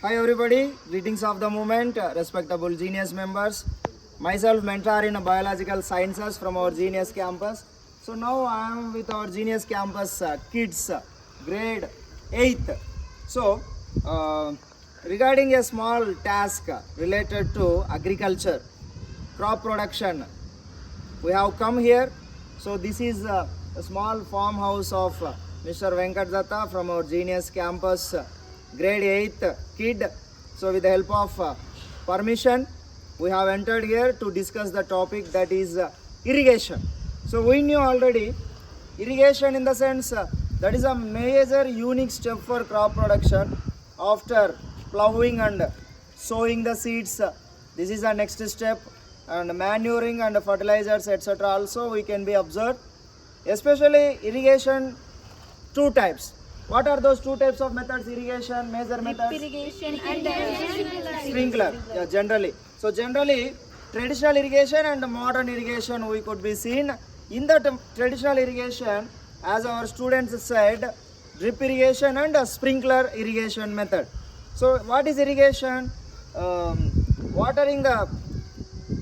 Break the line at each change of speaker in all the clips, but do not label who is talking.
Hi everybody, greetings of the moment, respectable genius members. Myself, mentor in biological sciences from our genius campus. So now I am with our genius campus kids, grade 8th. So regarding a small task related to agriculture, crop production, we have come here. So this is a small farmhouse of Mr. Venkat Datta from our genius campus, grade 8th kid. So with the help of permission, we have entered here to discuss the topic that is irrigation. So we knew already irrigation in the sense that is a major unique step for crop production. After plowing and sowing the seeds, this is the next step, and manuring and fertilizers etc. also we can be observed. Especially irrigation, two types. What are those two types of methods? Irrigation, major methods?
Irrigation and
Sprinkler. Yeah, generally. So generally, traditional irrigation and modern irrigation we could be seen. In the traditional irrigation, as our students said, drip irrigation and sprinkler irrigation method. So what is irrigation? Watering the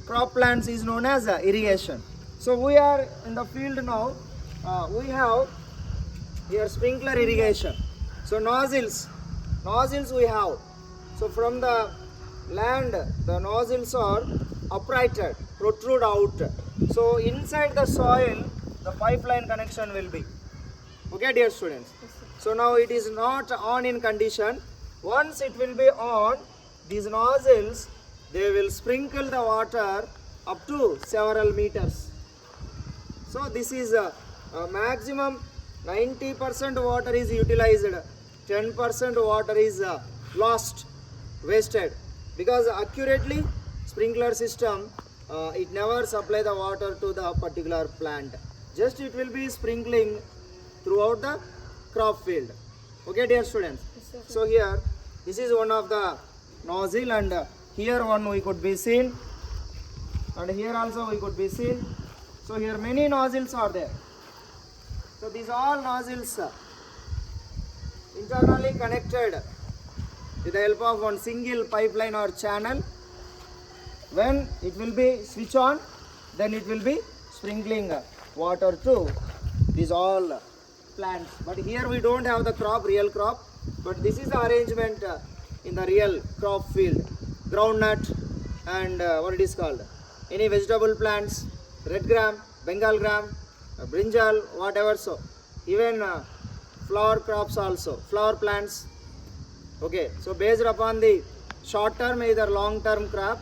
crop plants is known as irrigation. So we are in the field now. We have here sprinkler irrigation. So nozzles we have. So from the land, the nozzles are uprighted, protrude out. So inside the soil, the pipeline connection will be. Okay, dear students. So now it is not on in condition. Once it will be on, these nozzles, they will sprinkle the water up to several meters. So this is a maximum 90% water is utilized, 10% water is lost, wasted, because accurately sprinkler system it never supply the water to the particular plant. Just it will be sprinkling throughout the crop field. Okay, dear students. So here this is one of the nozzle, and here one we could be seen, and here also we could be seen. So here many nozzles are there. So these all nozzles internally connected with the help of one single pipeline or channel. When it will be switch on, then it will be sprinkling water to these all plants. But here we don't have the crop, real crop, but this is the arrangement in the real crop field. Groundnut and what it is called, any vegetable plants, red gram, Bengal gram, brinjal, whatever. So even flower crops also, flower plants. Okay, so based upon the short term either long term crop,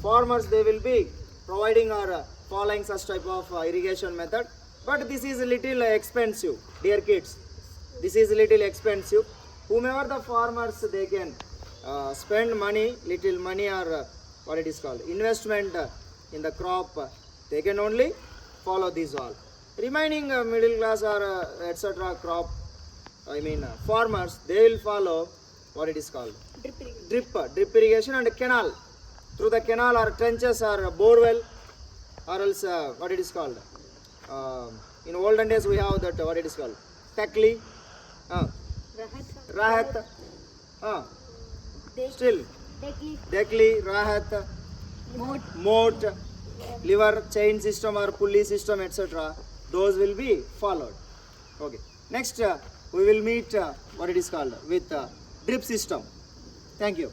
farmers they will be providing or following such type of irrigation method. But this is a little expensive, dear kids. This is a little expensive. Whomever the farmers, they can spend money, little money, or what it is called, investment in the crop, they can only follow this all. Remaining middle class or etc. crop, farmers, they will follow what it is called, drip irrigation and canal. Through the canal or trenches or borewell, or else what it is called. In olden days we have that what it is called, Takli, Rahat, still Dekli, Rahat, Moat, lever, chain system or pulley system etc. Those will be followed. Okay. Next we will meet what it is called with drip system. Thank you.